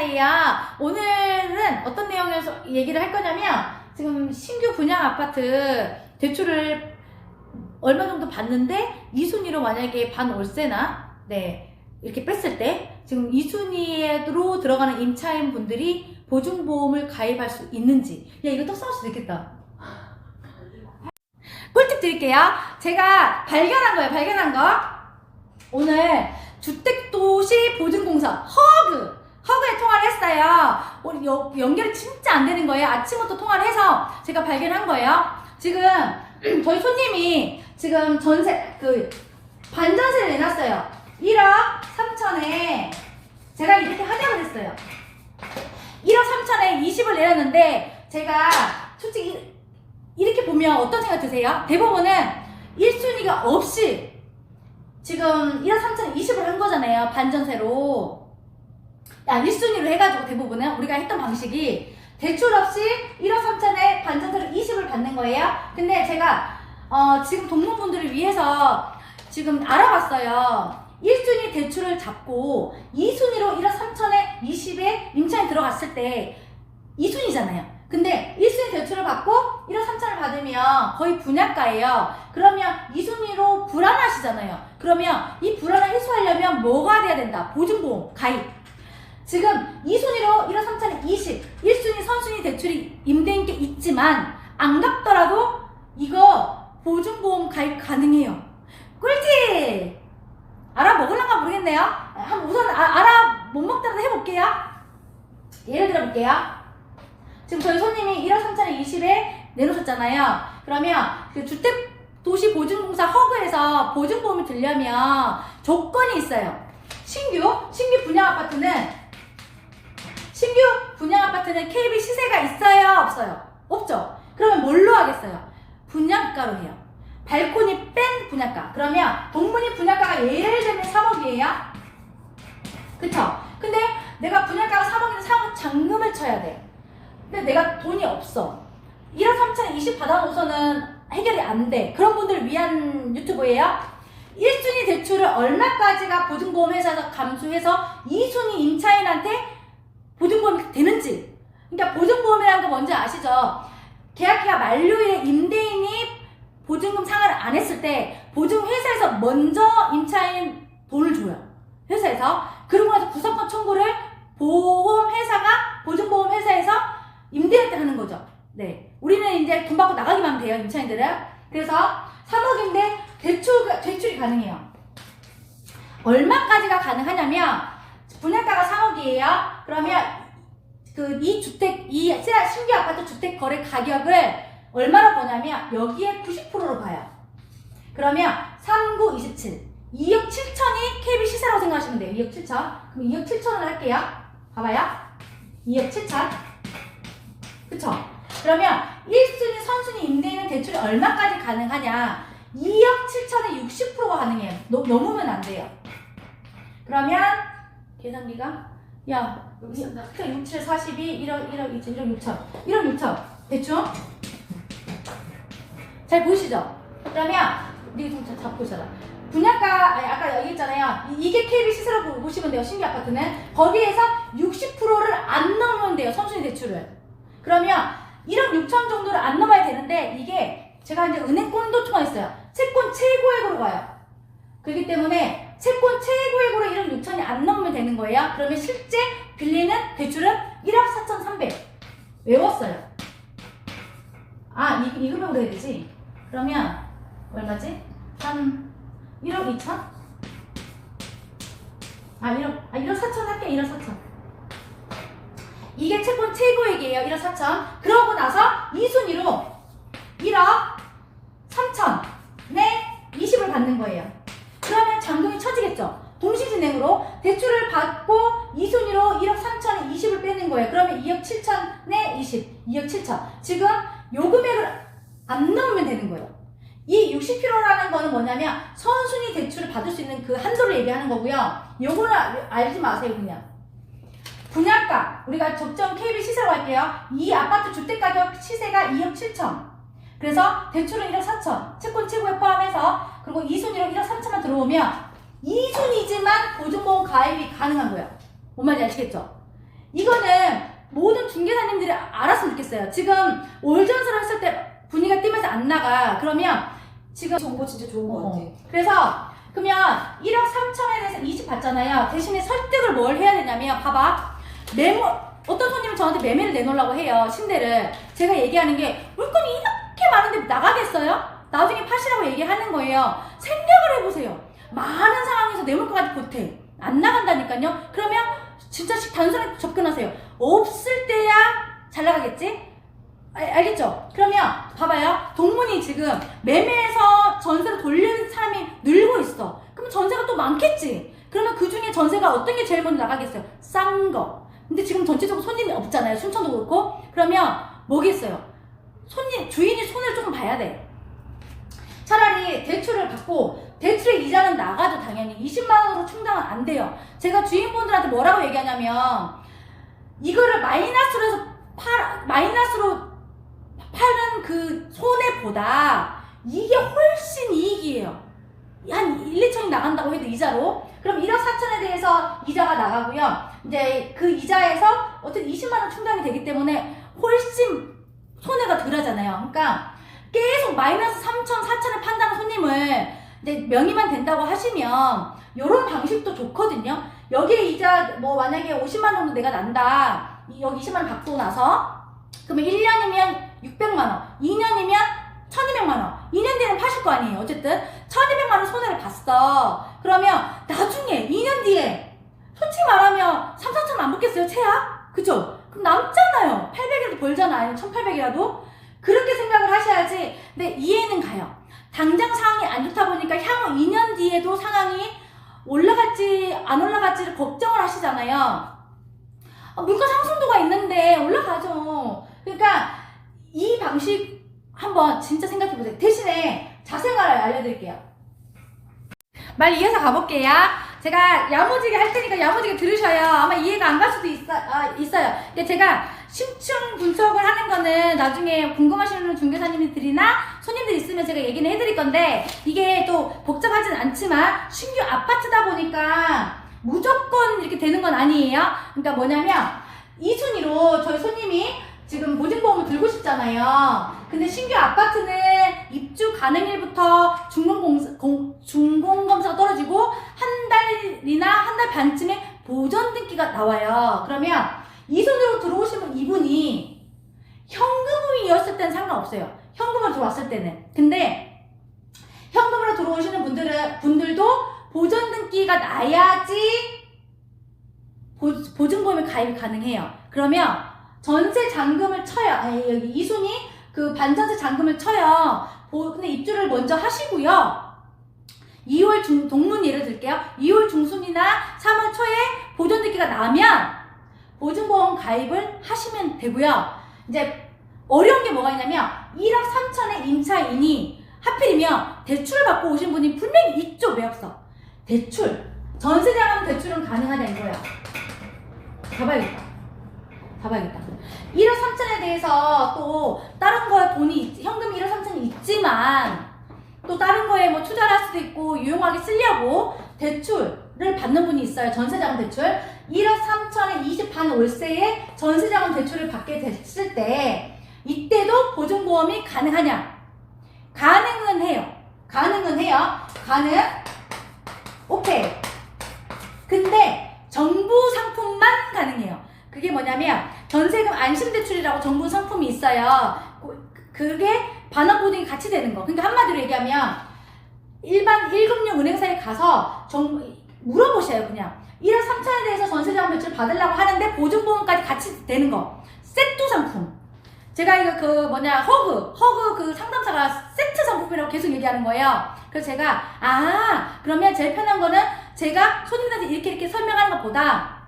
거예요. 오늘은 어떤 내용에서 얘기를 할 거냐면, 지금 신규 분양 아파트 대출을 얼마 정도 받는데 2순위로 만약에 반월세나 이렇게 뺐을 때 지금 2순위로 들어가는 임차인 분들이 보증보험을 가입할 수 있는지. 야, 이거 떡상할 수도 있겠다. 꿀팁 드릴게요. 제가 발견한 거. 오늘 주택도시보증공사 허그에 통화를 했어요. 우리 연결이 진짜 안 되는 거예요. 아침부터 통화를 해서 제가 발견한 거예요. 지금 저희 손님이 지금 반전세를 내놨어요. 1억 3천에 제가 이렇게 하자고 했어요. 1억 3천에 20을 내렸는데, 제가 솔직히 이렇게 보면 어떤 생각 드세요? 대부분은 1순위가 없이 지금 1억 3천에 20을 한 거잖아요. 반전세로. 1순위로 해가지고 대부분은 우리가 했던 방식이 대출 없이 1억 3천에 반전세로 20을 받는 거예요. 근데 제가 지금 동문분들을 위해서 지금 알아봤어요. 1순위 대출을 잡고 2순위로 1억 3천에 20에 임차인 들어갔을 때 2순위잖아요. 근데 1순위 대출을 받고 1억 3천을 받으면 거의 분양가예요. 그러면 2순위로 불안하시잖아요. 그러면 이 불안을 해소하려면 뭐가 돼야 된다? 보증보험 가입. 지금 2순위로 1억 3천에 20, 1순위 선순위 대출이 임대인께 있지만 안 갚더라도 이거 보증보험 가입 가능해요. 꿀팁! 알아먹으려나 모르겠네요. 우선 못 먹더라도 해볼게요. 예를 들어볼게요. 지금 저희 손님이 1억 3천에 20에 내놓으셨잖아요. 그러면 그 주택도시보증공사 허그에서 보증보험이 들려면 조건이 있어요. 신규 분양 아파트는 KB 시세가 있어요? 없어요? 없죠? 그러면 뭘로 하겠어요? 분양가로 해요. 발코니 뺀 분양가. 그러면 동문이 분양가가 예를 들면 3억이에요. 그쵸? 근데 내가 분양가가 3억인데 3억 잔금을 쳐야 돼. 근데 내가 돈이 없어. 1억 3천에 20 받아놓고서는 해결이 안 돼. 그런 분들을 위한 유튜브예요. 1순위 대출을 얼마까지가 보증보험 회사에서 감수해서 2순위 임차인한테 보증보험이 되는지. 그러니까 보증보험이라는 거 뭔지 아시죠? 계약기간 만료일에 임대인이 보증금 상환을 안 했을 때 보증회사에서 먼저 임차인 돈을 줘요. 회사에서. 그러고 나서 구성권 청구를 보증보험회사에서 임대인한테 하는 거죠. 우리는 이제 돈 받고 나가기만 하면 돼요, 임차인들은. 그래서 3억인데 대출이 가능해요. 얼마까지가 가능하냐면, 분양가가 3억이에요. 그러면 이 신규 아파트 주택 거래 가격을 얼마로 보냐면 여기에 90%로 봐요. 그러면 39, 27 2억 7천이 KB 시세라고 생각하시면 돼요. 2억 7천. 그럼 2억 7천을 할게요. 봐봐요. 2억 7천. 그쵸? 그러면 1순위 선순위 임대인은 대출이 얼마까지 가능하냐? 2억 7천에 60%가 가능해요. 넘으면 안 돼요. 그러면 계산기가 6, 7, 42, 1억 2천, 1억 6천. 1억 6천. 대충? 잘 보이시죠? 그러면 우리 좀 잡고 있어라. 분양가, 아까 여기 있잖아요. 이게 KB 시세라고 보시면 돼요. 신규 아파트는. 거기에서 60%를 안 넘으면 돼요. 선순위 대출을. 그러면 1억 6천 정도를 안 넘어야 되는데, 이게 제가 이제 은행권도 통화했어요. 채권 최고액으로 가요. 그렇기 때문에 채권 최고액으로 1억 6천이 안 넘으면 되는 거예요. 그러면 실제 빌리는 대출은 1억 4,300. 외웠어요. 이 금액으로 해야 되지. 그러면 얼마지? 1억 2천? 1억 4천 할게. 1억 4천. 이게 채권 최고액이에요. 1억 4천. 그러고 나서 2순위로 1억 3천에 20을 받는 거예요. 그러면 잔금이 쳐지겠죠. 동시진행으로 대출을 받고 2순위로 1억 3천에 20을 빼는 거예요. 그러면 2억 7천에 20. 2억 7천. 지금 요 금액을 안 넘으면 되는 거예요. 이 60%라는 거는 뭐냐면 선순위 대출을 받을 수 있는 그 한도를 얘기하는 거고요. 요거는 알지 마세요. 그냥 분양가, 우리가 적정 KB 시세로 할게요. 이 아파트 주택가격 시세가 2억 7천. 그래서 대출은 1억 4천, 채권 최고액 포함해서. 그리고 2순위로 1억 3천만 들어오면 2순위지만 보증보험 가입이 가능한 거예요. 뭔 말인지 아시겠죠? 이거는 모든 중개사님들이 알았으면 좋겠어요. 지금 올전수를 했을 때 분위기가 띄면서 안 나가. 그러면 지금 정보 진짜 좋은 것 같아. 그래서 그러면 1억 3천에 대해서 20 받잖아요. 대신에 설득을 뭘 해야 되냐면 봐봐. 어떤 손님은 저한테 매매를 내놓으려고 해요. 침대를. 제가 얘기하는 게 물건이 이렇게 많은데 나가겠어요? 나중에 파시라고 얘기하는 거예요. 생각을 해보세요. 많은 상황에서 내 물건까지 보태. 안 나간다니까요. 그러면 진짜 단순하게 접근하세요. 없을 때야 잘 나가겠지? 알겠죠? 그러면 봐봐요. 동문이 지금 매매해서 전세로 돌리는 사람이 늘고 있어. 그럼 전세가 또 많겠지? 그러면 그 중에 전세가 어떤 게 제일 먼저 나가겠어요? 싼 거. 근데 지금 전체적으로 손님이 없잖아요. 순천도 그렇고. 그러면 뭐겠어요? 주인이 손을 조금 봐야 돼. 차라리 대출을 받고 대출의 이자는 나가도 당연히 20만원으로 충당은 안 돼요. 제가 주인분들한테 뭐라고 얘기하냐면 이거를 마이너스로 파는 그 손해보다 이게 훨씬 이익이에요. 한 1, 2천이 나간다고 해도 이자로. 그럼 1억 4천에 대해서 이자가 나가고요. 이제 그 이자에서 어쨌든 20만원 충당이 되기 때문에 훨씬 손해가 덜 하잖아요. 그러니까 계속 마이너스 3천, 4천을 판다는 손님을 이제 명의만 된다고 하시면 이런 방식도 좋거든요. 여기에 이자 뭐 만약에 50만 정도 내가 난다. 여기 20만 원 받고 나서 그러면 1년이면 600만 원, 2년이면 1200만 원. 2년 뒤에는 파실 거 아니에요. 어쨌든 1200만 원 손해를 봤어. 그러면 나중에 2년 뒤에 솔직히 말하면 3, 4천 안 붙겠어요? 채야? 그죠? 그럼 남잖아요. 800이라도 벌잖아. 아니면 1800이라도. 그렇게 생각을 하셔야지. 근데 이해는 가요. 당장 상황이 안 좋다 보니까 향후 2년 뒤에도 상황이 올라갈지 안 올라갈지를 걱정을 하시잖아요. 물가 상승도가 있는데 올라가죠. 그러니까 이 방식 한번 진짜 생각해보세요. 대신에 자생활을 알려드릴게요. 말 이어서 가볼게요. 제가 야무지게 할 테니까 야무지게 들으셔요. 아마 이해가 안 갈 수도 있어요. 근데 제가 심층 분석을 하는 거는 나중에 궁금하시는 중개사님들이나 손님들 있으면 제가 얘기는 해드릴 건데 이게 또 복잡하진 않지만 신규 아파트다 보니까 무조건 이렇게 되는 건 아니에요. 그러니까 뭐냐면 이 순위로 저희 손님이 지금 보증보험을 들고 싶잖아요. 근데 신규 아파트는 입주 가능일부터 준공검사가 떨어지고 한 달이나 한 달 반쯤에 보전 등기가 나와요. 그러면 이 손으로 들어오시면 이분이 현금이었을 때는 상관없어요. 현금으로 들어왔을 때는. 근데 현금으로 들어오시는 분들도 보전 등기가 나야지 보증보험에 가입이 가능해요. 그러면 전세 잔금을 쳐요. 여기 이순이 그 반전세 잔금을 쳐요. 근데 입주를 먼저 하시고요. 2월 동문 예를 들게요. 2월 중순이나 3월 초에 보전 등기가 나면 보증보험 가입을 하시면 되고요. 이제 어려운 게 뭐가 있냐면 1억 3천의 임차인이 하필이면 대출을 받고 오신 분이 분명히 있죠. 매각서 대출 전세자금 대출은 가능하다 이거야. 봐봐야겠다. 1억 3천에 대해서 또 다른 거에 돈이 현금 1억 3천이 있지만 또 다른 거에 뭐 투자를 할 수도 있고 유용하게 쓰려고 대출을 받는 분이 있어요. 전세자금 대출 1억 3천에 20반 월세에 전세자금 대출을 받게 됐을 때 이때도 보증보험이 가능하냐? 가능은 해요. 가능. 오케이. 근데 정부 상품만 가능해요. 그게 뭐냐면 전세금 안심대출이라고 정부 상품이 있어요. 그게 반환보증이 같이 되는 거. 그러니까 한마디로 얘기하면 일반 1금융 은행사에 가서 물어보셔요. 그냥 1억 3천에 대해서 전세자금 대출 받으려고 하는데 보증보험까지 같이 되는 거. 세트 상품. 제가 이거 허그 그 상담사가 세트 상품이라고 계속 얘기하는 거예요. 그래서 제가 그러면 제일 편한 거는 제가 손님들한테 이렇게 설명하는 것보다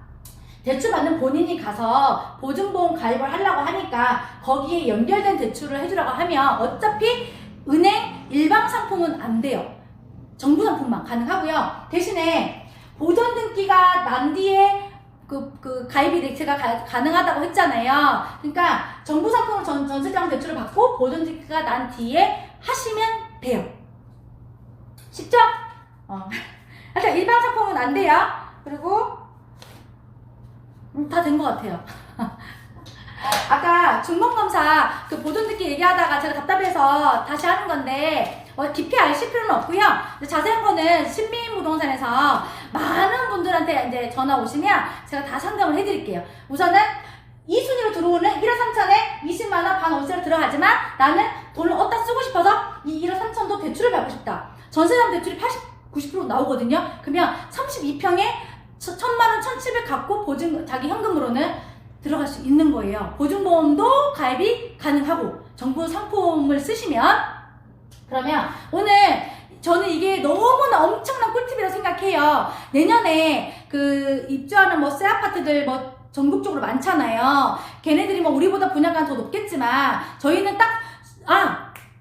대출 받는 본인이 가서 보증보험 가입을 하려고 하니까 거기에 연결된 대출을 해주라고 하면 어차피 은행 일반 상품은 안 돼요. 정부 상품만 가능하고요. 대신에 보전 등기가 난 뒤에 그 가입이 제가 가능하다고 했잖아요. 그러니까 정부 상품으로 전세자금 대출을 받고 보전 등기가 난 뒤에 하시면 돼요. 쉽죠? 하여튼 일반 상품은 안 돼요. 그리고 다 된 것 같아요. 아까 중범검사 그 보존 듣기 얘기하다가 제가 답답해서 다시 하는 건데 깊이 아실 필요는 없고요. 자세한 거는 신미인 부동산에서 많은 분들한테 이제 전화 오시면 제가 다 상담을 해드릴게요. 우선은 2순위로 들어오는 1억 3천에 20만원 반월세로 들어가지만 나는 돈을 어디다 쓰고 싶어서 이 1억 3천도 대출을 받고 싶다. 전세자금 대출이 90% 나오거든요. 그러면 32평에 1,000만원 1,700 갖고 보증 자기 현금으로는 들어갈 수 있는 거예요. 보증보험도 가입이 가능하고 정부 상품을 쓰시면. 그러면 오늘 저는 이게 너무나 엄청난 꿀팁이라고 생각해요. 내년에 그 입주하는 뭐 새 아파트들 뭐 전국적으로 많잖아요. 걔네들이 뭐 우리보다 분양가는 더 높겠지만 저희는 딱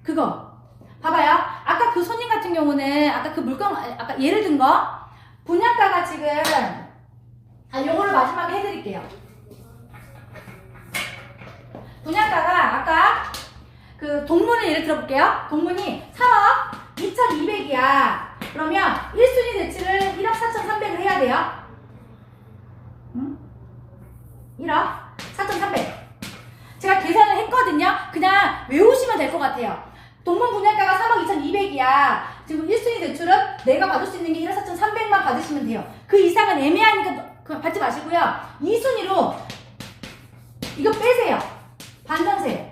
그거 봐봐요. 아까 그 손님 같은 경우는 아까 그 물건 아까 예를 든 거 분양가가 지금 요거를 마지막에 해드릴게요. 분양가가 아까 그 동문을 예를 들어볼게요. 동문이 3억 2,200이야. 그러면 1순위 대출을 1억 4,300을 해야 돼요. 1억 4,300. 제가 계산을 했거든요. 그냥 외우시면 될 것 같아요. 동문 분양가가 3억 2,200이야. 지금 1순위 대출은 내가 받을 수 있는 게 1억 4,300만 받으시면 돼요. 그 이상은 애매하니까 받지 마시고요. 2순위로 이거 빼세요. 반전세.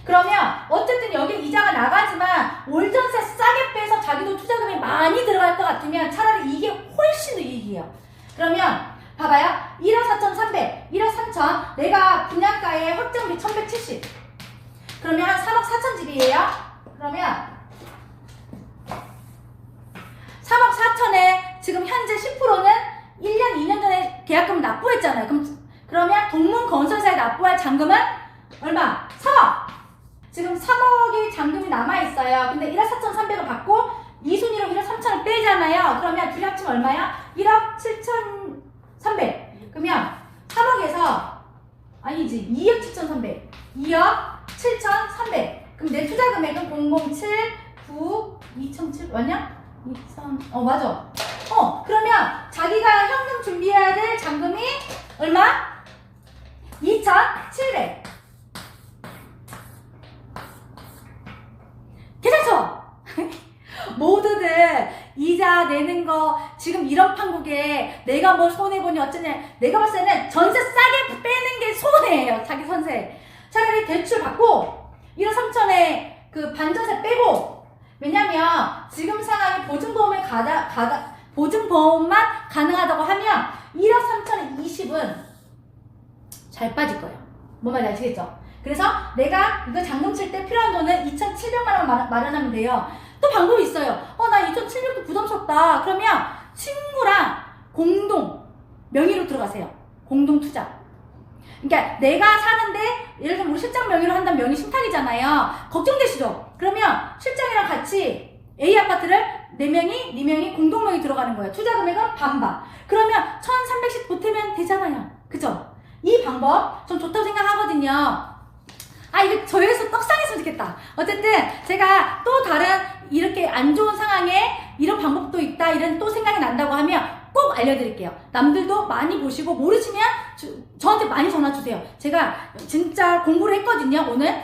그러면 어쨌든 여기 이자가 나가지만 월전세 싸게 빼서 자기도 투자금이 많이 들어갈 것 같으면 차라리 이게 훨씬 더 이익이에요. 그러면 봐봐요. 1억 4,300, 1억 3천, 내가 분양가의 확정비 1,170. 그러면 한 3억 4천 집이에요. 그러면 3억 4천에 지금 현재 10%는 1년, 2년 전에 계약금 납부했잖아요. 그러면 동문 건설사에 납부할 잔금은 얼마? 3억! 지금 3억이 잔금이 남아있어요. 근데 1억 4,300을 받고 2순위로 1억 3천을 빼잖아요. 그러면 둘이 합치면 얼마야? 1억 7,300. 그러면 3억에서 아니지 2억 7,300. 2억 7,300. 그럼 내 투자 금액은 007, 9, 2,007 맞냐? 2,000 맞아. 그러면 자기가 현금 준비해야 될 잔금이 얼마? 2,700. 괜찮죠? 모두들 이자 내는 거 지금 이런 판국에 내가 뭘 손해보니 어쩌냐. 내가 봤을 때는 전세 싸게 빼는 게 손해예요. 자기 전세. 차라리 대출 받고 1억 3천에 그 반전세 빼고. 왜냐면 지금 상황에 보증보험만 가능하다고 하면 1억 3천에 20은 잘 빠질 거예요. 뭔 말인지 아시겠죠? 그래서 내가 이거 잔금 칠 때 필요한 돈은 2,700만 원 마련하면 돼요. 또 방법이 있어요. 나 2,700도 부담스럽다. 그러면 친구랑 공동 명의로 들어가세요. 공동 투자. 그러니까 내가 사는데 예를 들면 우리 실장 명의로 한다면 명의 신탁이잖아요. 걱정되시죠? 그러면 실장이랑 같이 A 아파트를 내 명의, 네 명의 공동 명의 들어가는 거예요. 투자 금액은 반반. 그러면 1,300씩 보태면 되잖아요. 그죠? 이 방법 전 좋다고 생각하거든요. 이거 저희에서 떡상했으면 좋겠다. 어쨌든 제가 또 다른 이렇게 안 좋은 상황에 이런 방법도 있다 이런 또 생각이 난다고 하면 꼭 알려드릴게요. 남들도 많이 보시고 모르시면 저한테 많이 전화 주세요. 제가 진짜 공부를 했거든요. 오늘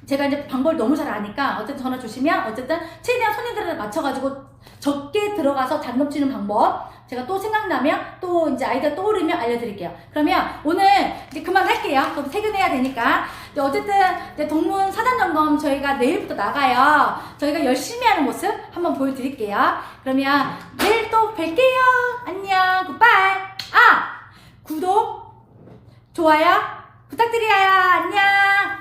제가 이제 방법을 너무 잘 아니까 어쨌든 전화 주시면 어쨌든 최대한 손님들한테 맞춰가지고 적게 들어가서 잔금 치는 방법 제가 또 생각나면 또 이제 아이디어 떠오르면 알려드릴게요. 그러면 오늘 이제 그만할게요. 또 퇴근해야 되니까. 어쨌든 이제 동문 사전 점검 저희가 내일부터 나가요. 저희가 열심히 하는 모습 한번 보여드릴게요. 그러면 내일 또 뵐게요. 안녕. 굿바이. 구독, 좋아요 부탁드려요. 안녕.